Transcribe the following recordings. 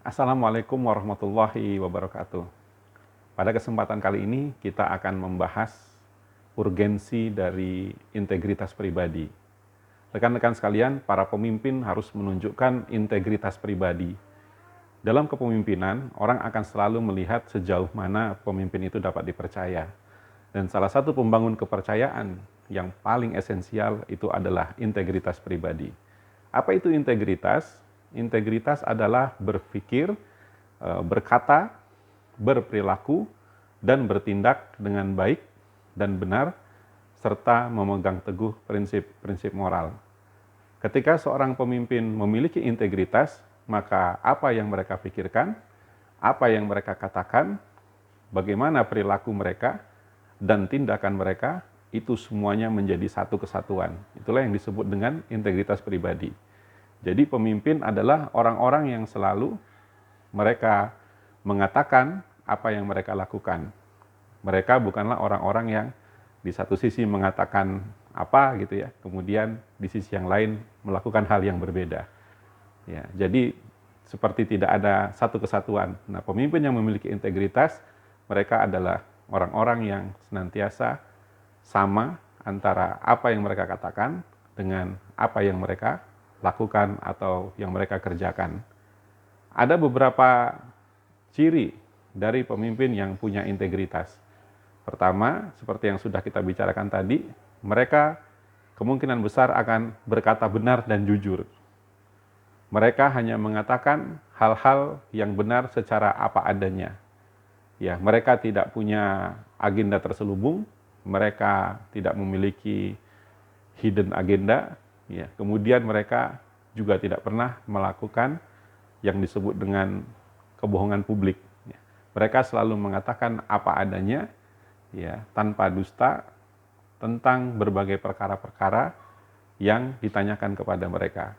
Assalamualaikum warahmatullahi wabarakatuh. Pada kesempatan kali ini kita akan membahas urgensi dari integritas pribadi. Rekan-rekan sekalian, para pemimpin harus menunjukkan integritas pribadi. Dalam kepemimpinan, orang akan selalu melihat sejauh mana pemimpin itu dapat dipercaya. Dan salah satu pembangun kepercayaan yang paling esensial itu adalah integritas pribadi. Apa itu integritas? Integritas adalah berpikir, berkata, berperilaku, dan bertindak dengan baik dan benar, serta memegang teguh prinsip-prinsip moral. Ketika seorang pemimpin memiliki integritas, maka apa yang mereka pikirkan, apa yang mereka katakan, bagaimana perilaku mereka, dan tindakan mereka, itu semuanya menjadi satu kesatuan. Itulah yang disebut dengan integritas pribadi. Jadi pemimpin adalah orang-orang yang selalu mereka mengatakan apa yang mereka lakukan. Mereka bukanlah orang-orang yang di satu sisi mengatakan apa gitu ya, kemudian di sisi yang lain melakukan hal yang berbeda. Ya, jadi seperti tidak ada satu kesatuan. Nah, pemimpin yang memiliki integritas, mereka adalah orang-orang yang senantiasa sama antara apa yang mereka katakan dengan apa yang mereka lakukan atau yang mereka kerjakan. Ada beberapa ciri dari pemimpin yang punya integritas. Pertama, seperti yang sudah kita bicarakan tadi, mereka kemungkinan besar akan berkata benar dan jujur. Mereka hanya mengatakan hal-hal yang benar secara apa adanya. Ya, mereka tidak punya agenda terselubung, mereka tidak memiliki hidden agenda, ya. Kemudian mereka juga tidak pernah melakukan yang disebut dengan kebohongan publik. Ya. Mereka selalu mengatakan apa adanya, ya, tanpa dusta tentang berbagai perkara-perkara yang ditanyakan kepada mereka.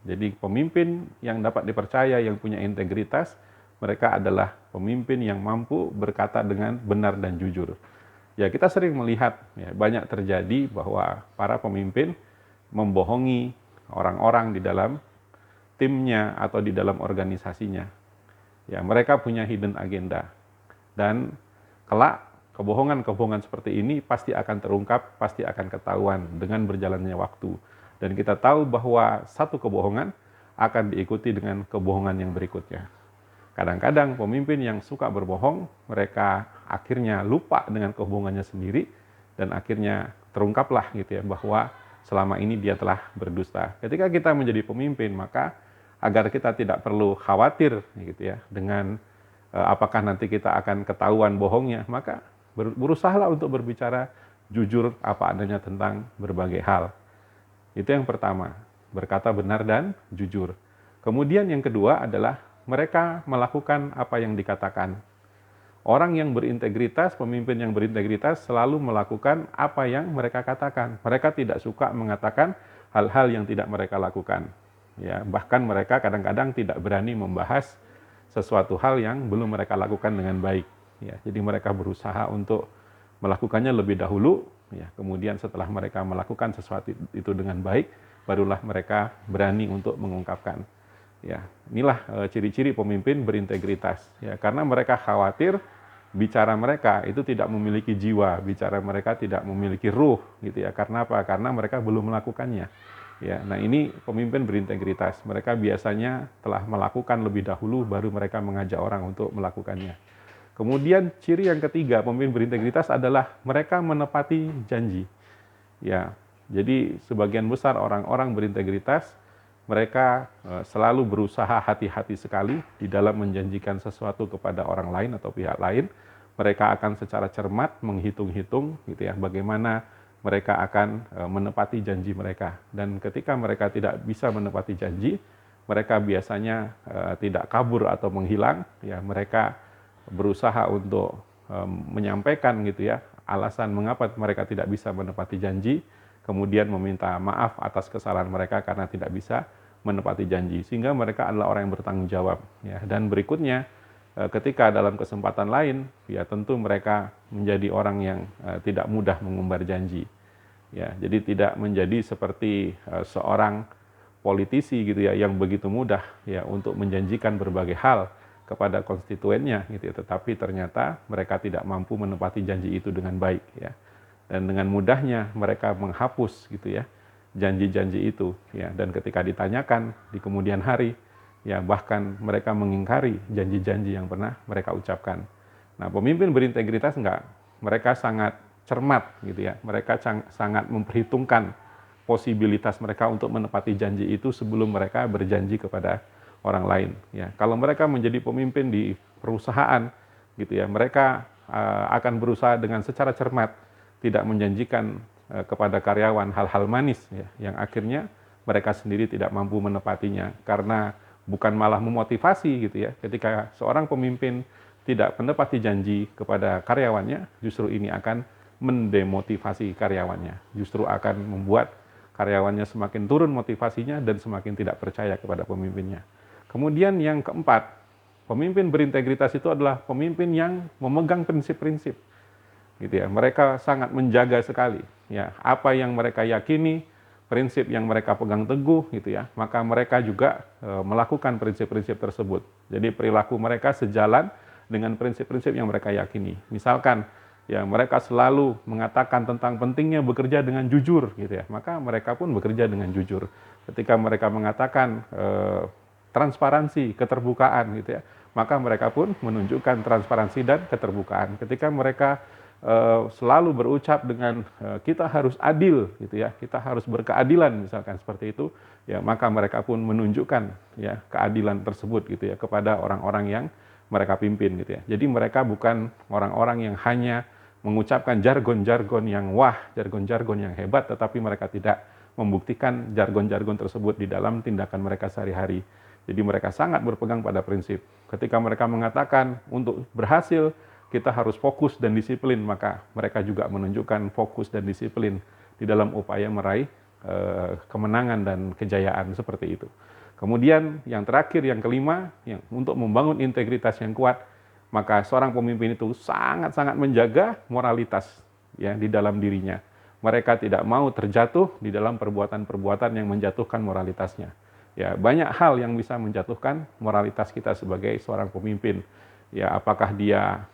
Jadi pemimpin yang dapat dipercaya, yang punya integritas, mereka adalah pemimpin yang mampu berkata dengan benar dan jujur. Ya, kita sering melihat ya, banyak terjadi bahwa para pemimpin membohongi orang-orang di dalam timnya atau di dalam organisasinya. Ya, mereka punya hidden agenda. Dan kelak kebohongan-kebohongan seperti ini pasti akan terungkap, pasti akan ketahuan dengan berjalannya waktu. Dan kita tahu bahwa satu kebohongan akan diikuti dengan kebohongan yang berikutnya. Kadang-kadang pemimpin yang suka berbohong, mereka akhirnya lupa dengan kebohongannya sendiri dan akhirnya terungkaplah gitu ya bahwa selama ini dia telah berdusta. Ketika kita menjadi pemimpin, maka agar kita tidak perlu khawatir gitu ya dengan apakah nanti kita akan ketahuan bohongnya, maka berusahalah untuk berbicara jujur apa adanya tentang berbagai hal. Itu yang pertama, berkata benar dan jujur. Kemudian yang kedua adalah mereka melakukan apa yang dikatakan. Orang yang berintegritas, pemimpin yang berintegritas selalu melakukan apa yang mereka katakan. Mereka tidak suka mengatakan hal-hal yang tidak mereka lakukan. Ya, bahkan mereka kadang-kadang tidak berani membahas sesuatu hal yang belum mereka lakukan dengan baik. Ya, jadi mereka berusaha untuk melakukannya lebih dahulu. Ya, kemudian setelah mereka melakukan sesuatu itu dengan baik, barulah mereka berani untuk mengungkapkan. Ya, inilah ciri-ciri pemimpin berintegritas. Ya, karena mereka khawatir bicara mereka itu tidak memiliki jiwa, bicara mereka tidak memiliki ruh, gitu ya. Karena apa? Karena mereka belum melakukannya. Ya, nah ini pemimpin berintegritas. Mereka biasanya telah melakukan lebih dahulu, baru mereka mengajak orang untuk melakukannya. Kemudian ciri yang ketiga pemimpin berintegritas adalah mereka menepati janji. Ya, jadi sebagian besar orang-orang berintegritas mereka selalu berusaha hati-hati sekali di dalam menjanjikan sesuatu kepada orang lain atau pihak lain. Mereka akan secara cermat menghitung-hitung gitu ya bagaimana mereka akan menepati janji mereka. Dan ketika mereka tidak bisa menepati janji, mereka biasanya tidak kabur atau menghilang, ya mereka berusaha untuk menyampaikan gitu ya alasan mengapa mereka tidak bisa menepati janji, kemudian meminta maaf atas kesalahan mereka karena tidak bisa menepati janji, sehingga mereka adalah orang yang bertanggung jawab ya. Dan berikutnya ketika dalam kesempatan lain ya tentu mereka menjadi orang yang tidak mudah mengumbar janji ya. Jadi tidak menjadi seperti seorang politisi gitu ya yang begitu mudah ya untuk menjanjikan berbagai hal kepada konstituennya gitu ya, tetapi ternyata mereka tidak mampu menepati janji itu dengan baik ya. Dan dengan mudahnya mereka menghapus gitu ya janji-janji itu ya, dan ketika ditanyakan di kemudian hari ya bahkan mereka mengingkari janji-janji yang pernah mereka ucapkan. Nah, pemimpin berintegritas enggak, mereka sangat cermat gitu ya, mereka sangat memperhitungkan posibilitas mereka untuk menepati janji itu sebelum mereka berjanji kepada orang lain ya. Kalau mereka menjadi pemimpin di perusahaan gitu ya, mereka akan berusaha dengan secara cermat tidak menjanjikan kepada karyawan hal-hal manis ya, yang akhirnya mereka sendiri tidak mampu menepatinya, karena bukan malah memotivasi gitu ya. Ketika seorang pemimpin tidak menepati janji kepada karyawannya, justru ini akan mendemotivasi karyawannya, justru akan membuat karyawannya semakin turun motivasinya dan semakin tidak percaya kepada pemimpinnya. Kemudian yang keempat, pemimpin berintegritas itu adalah pemimpin yang memegang prinsip-prinsip gitu ya. Mereka sangat menjaga sekali ya apa yang mereka yakini, prinsip yang mereka pegang teguh gitu ya, maka mereka juga melakukan prinsip-prinsip tersebut. Jadi perilaku mereka sejalan dengan prinsip-prinsip yang mereka yakini. Misalkan ya mereka selalu mengatakan tentang pentingnya bekerja dengan jujur gitu ya, maka mereka pun bekerja dengan jujur. Ketika mereka mengatakan transparansi, keterbukaan gitu ya, maka mereka pun menunjukkan transparansi dan keterbukaan. Ketika mereka selalu berucap dengan kita harus adil gitu ya, kita harus berkeadilan misalkan seperti itu ya, maka mereka pun menunjukkan ya keadilan tersebut gitu ya kepada orang-orang yang mereka pimpin gitu ya. Jadi mereka bukan orang-orang yang hanya mengucapkan jargon-jargon yang wah, jargon-jargon yang hebat, tetapi mereka tidak membuktikan jargon-jargon tersebut di dalam tindakan mereka sehari-hari. Jadi mereka sangat berpegang pada prinsip. Ketika mereka mengatakan untuk berhasil kita harus fokus dan disiplin, maka mereka juga menunjukkan fokus dan disiplin di dalam upaya meraih kemenangan dan kejayaan seperti itu. Kemudian yang terakhir, yang kelima, yang untuk membangun integritas yang kuat, maka seorang pemimpin itu sangat-sangat menjaga moralitas ya di dalam dirinya. Mereka tidak mau terjatuh di dalam perbuatan-perbuatan yang menjatuhkan moralitasnya. Ya, banyak hal yang bisa menjatuhkan moralitas kita sebagai seorang pemimpin. Ya, apakah dia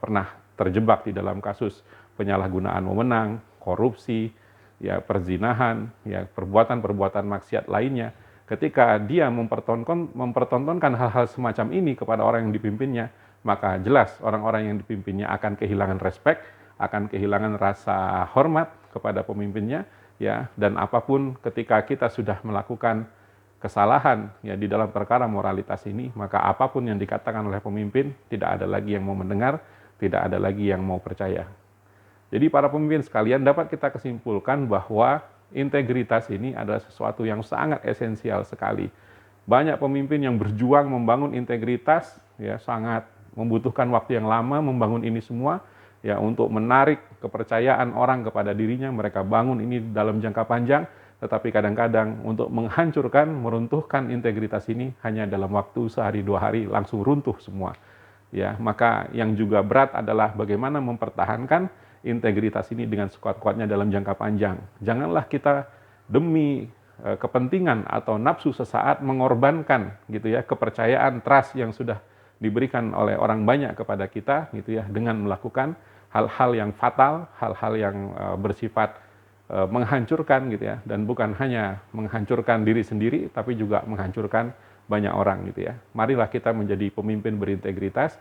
pernah terjebak di dalam kasus penyalahgunaan wewenang, korupsi, ya perzinahan, ya perbuatan-perbuatan maksiat lainnya. Ketika dia mempertontonkan hal-hal semacam ini kepada orang yang dipimpinnya, maka jelas orang-orang yang dipimpinnya akan kehilangan respek, akan kehilangan rasa hormat kepada pemimpinnya, ya. Dan apapun ketika kita sudah melakukan kesalahan ya di dalam perkara moralitas ini, maka apapun yang dikatakan oleh pemimpin tidak ada lagi yang mau mendengar, tidak ada lagi yang mau percaya. Jadi para pemimpin sekalian, dapat kita kesimpulkan bahwa integritas ini adalah sesuatu yang sangat esensial sekali. Banyak pemimpin yang berjuang membangun integritas ya, sangat membutuhkan waktu yang lama membangun ini semua ya, untuk menarik kepercayaan orang kepada dirinya. Mereka bangun ini dalam jangka panjang, tetapi kadang-kadang untuk menghancurkan, meruntuhkan integritas ini hanya dalam waktu sehari dua hari langsung runtuh semua. Ya, maka yang juga berat adalah bagaimana mempertahankan integritas ini dengan sekuat-kuatnya dalam jangka panjang. Janganlah kita demi kepentingan atau nafsu sesaat mengorbankan gitu ya kepercayaan, trust yang sudah diberikan oleh orang banyak kepada kita gitu ya, dengan melakukan hal-hal yang fatal, hal-hal yang bersifat menghancurkan gitu ya, dan bukan hanya menghancurkan diri sendiri tapi juga menghancurkan banyak orang gitu ya. Marilah kita menjadi pemimpin berintegritas.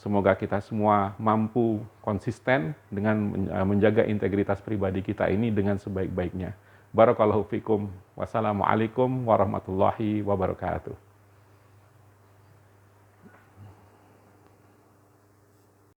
Semoga kita semua mampu konsisten dengan menjaga integritas pribadi kita ini dengan sebaik-baiknya. Barakallahu fikum. Wassalamualaikum warahmatullahi wabarakatuh.